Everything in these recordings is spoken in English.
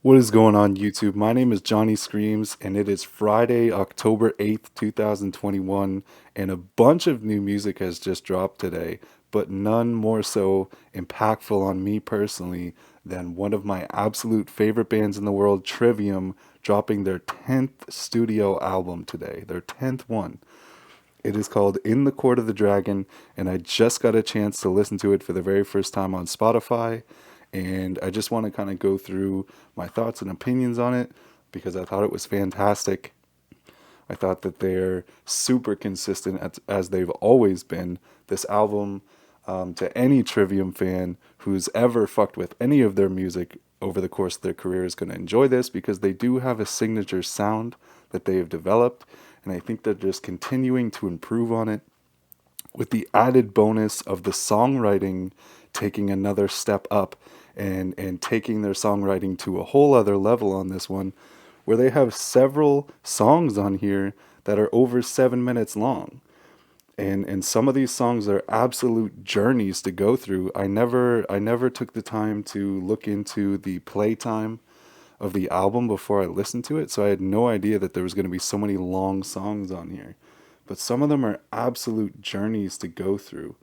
What is going on, YouTube? My name is Johnny Screams, and it is Friday, October 8th, 2021, and a bunch of new music has just dropped today, but none more so impactful on me personally than one of my absolute favorite bands in the world, Trivium, dropping their 10th studio album today, their 10th one. It is called In the Court of the Dragon, and I just got a chance to listen to it for the very first time on Spotify. And I just want to kind of go through my thoughts and opinions on it because I thought it was fantastic. I thought that they're super consistent as they've always been. This album, to any Trivium fan who's ever fucked with any of their music over the course of their career, is going to enjoy this because they do have a signature sound that they have developed. And I think they're just continuing to improve on it with the added bonus of the songwriting taking another step up and taking their songwriting to a whole other level on this one, where they have several songs on here that are over 7 minutes long. And some of these songs are absolute journeys to go through. I never took the time to look into the playtime of the album before I listened to it, so I had no idea that there was going to be so many long songs on here. But some of them are absolute journeys to go through.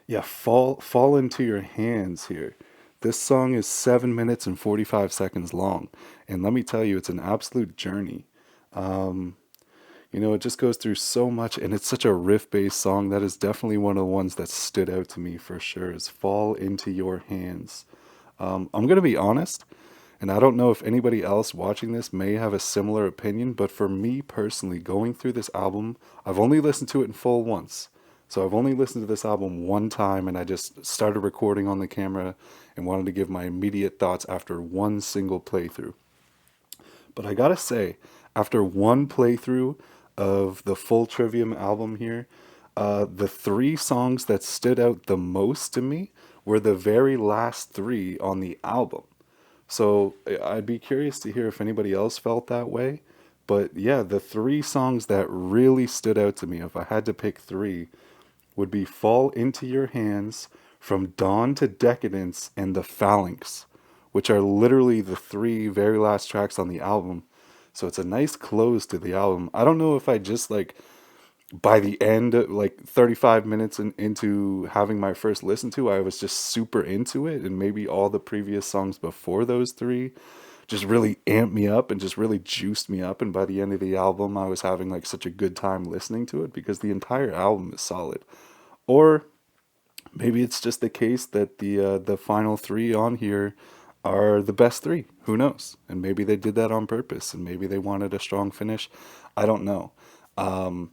Yeah, fall into your hands here. This song is 7 minutes and 45 seconds long, and let me tell you, it's an absolute journey. It just goes through so much, and it's such a riff-based song. That is definitely one of the ones that stood out to me for sure. Is "Fall into Your Hands." I'm gonna be honest, and I don't know if anybody else watching this may have a similar opinion, but for me personally, going through this album, I've only listened to it in full once. So I've only listened to this album one time, and I just started recording on the camera and wanted to give my immediate thoughts after one single playthrough. But I gotta say, after one playthrough of the full Trivium album here, the three songs that stood out the most to me were the very last three on the album. So I'd be curious to hear if anybody else felt that way. But yeah, the three songs that really stood out to me, if I had to pick three, would be Fall Into Your Hands, From Dawn to Decadence, and The Phalanx, which are literally the three very last tracks on the album. So it's a nice close to the album. I don't know if I just like by the end, like 35 minutes into having my first listen to, I was just super into it, and maybe all the previous songs before those three just really amped me up and just really juiced me up. And by the end of the album, I was having like such a good time listening to it because the entire album is solid. Or maybe it's just the case that the final three on here are the best three. Who knows? And maybe they did that on purpose, and maybe they wanted a strong finish. I don't know. Um,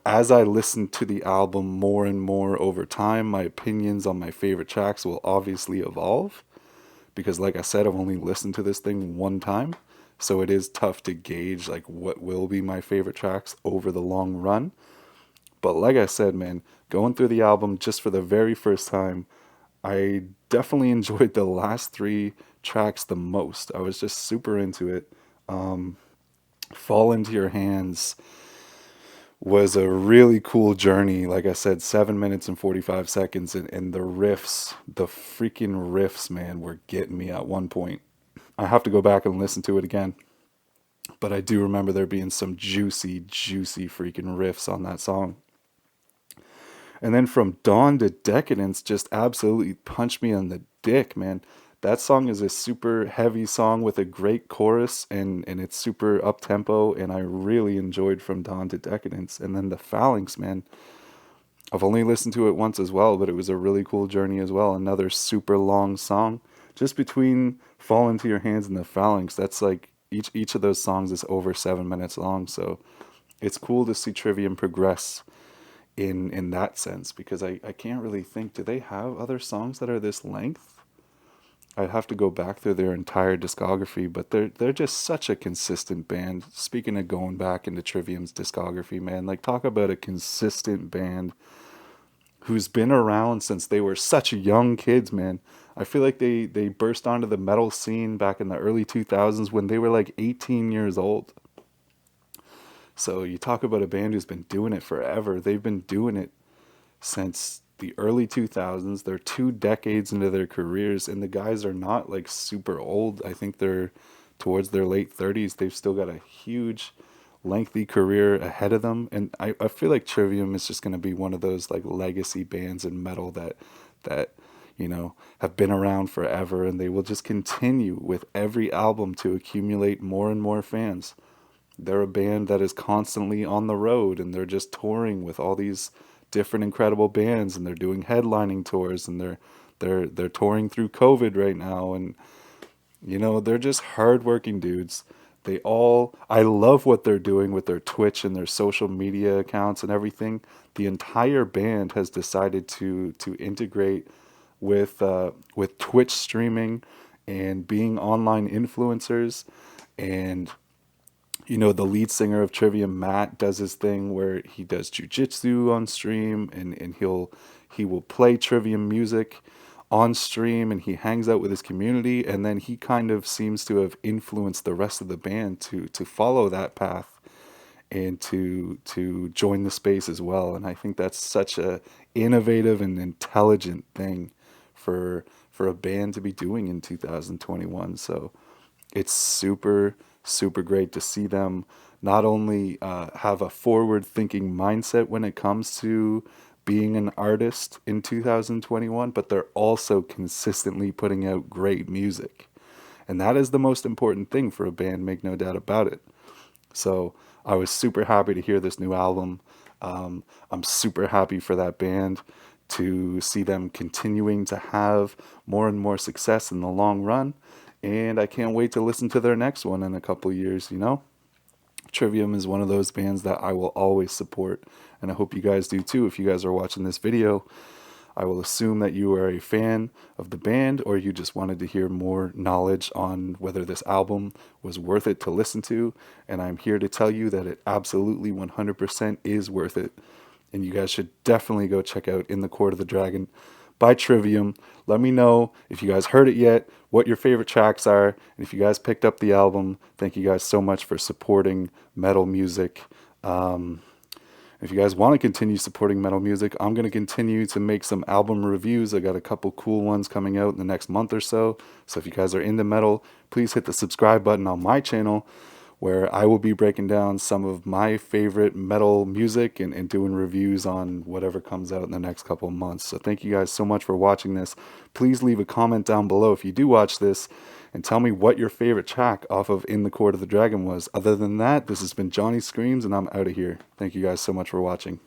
as I listen to the album more and more over time, my opinions on my favorite tracks will obviously evolve because, like I said, I've only listened to this thing one time. So it is tough to gauge like what will be my favorite tracks over the long run. But like I said, man, going through the album just for the very first time, I definitely enjoyed the last three tracks the most. I was just super into it. Fall Into Your Hands was a really cool journey. Like I said, 7 minutes and 45 seconds, and the riffs, the freaking riffs, man, were getting me at one point. I have to go back and listen to it again, but I do remember there being some juicy, juicy freaking riffs on that song. And then From Dawn to Decadence just absolutely punched me on the dick, man. That song is a super heavy song with a great chorus, and it's super up tempo, and I really enjoyed From Dawn to Decadence. And then The Phalanx, man. I've only listened to it once as well, but it was a really cool journey as well. Another super long song. Just between Fall Into Your Hands and The Phalanx, that's like each of those songs is over 7 minutes long. So it's cool to see Trivium progress in that sense because I can't really think, do they have other songs that are this length? I'd have to go back through their entire discography, but they're just such a consistent band. Speaking of going back into Trivium's discography, man, like talk about a consistent band who's been around since they were such young kids, man. I feel like they burst onto the metal scene back in the early 2000s when they were like 18 years old. So you talk about a band who's been doing it forever. They've been doing it since the early 2000s. They're 2 decades into their careers, and the guys are not like super old. I think they're towards their late 30s. They've still got a huge, lengthy career ahead of them. And I feel like Trivium is just going to be one of those like legacy bands in metal that have been around forever, and they will just continue with every album to accumulate more and more fans. They're a band that is constantly on the road, and they're just touring with all these different incredible bands, and they're doing headlining tours, and they're touring through COVID right now, and they're just hardworking dudes. I love what they're doing with their Twitch and their social media accounts and everything. The entire band has decided to integrate with Twitch streaming and being online influencers. And the lead singer of Trivium, Matt, does his thing where he does jujitsu on stream, and he will play Trivium music on stream, and he hangs out with his community, and then he kind of seems to have influenced the rest of the band to follow that path and to join the space as well. And I think that's such a innovative and intelligent thing for a band to be doing in 2021. So it's super, super great to see them not only have a forward thinking mindset when it comes to being an artist in 2021, but they're also consistently putting out great music. And that is the most important thing for a band, make no doubt about it. So I was super happy to hear this new album. I'm super happy for that band to see them continuing to have more and more success in the long run. And I can't wait to listen to their next one in a couple years, Trivium is one of those bands that I will always support, and I hope you guys do too. If you guys are watching this video, I will assume that you are a fan of the band, or you just wanted to hear more knowledge on whether this album was worth it to listen to, and I'm here to tell you that it absolutely 100% is worth it, and you guys should definitely go check out In the Court of the Dragon by Trivium. Let me know if you guys heard it yet, what your favorite tracks are, and if you guys picked up the album. Thank you guys so much for supporting metal music. If you guys want to continue supporting metal music, I'm going to continue to make some album reviews. I got a couple cool ones coming out in the next month or so. So if you guys are into metal, please hit the subscribe button on my channel, where I will be breaking down some of my favorite metal music and doing reviews on whatever comes out in the next couple of months. So thank you guys so much for watching this. Please leave a comment down below if you do watch this, and tell me what your favorite track off of In the Court of the Dragon was. Other than that, this has been Johnny Screams, and I'm out of here. Thank you guys so much for watching.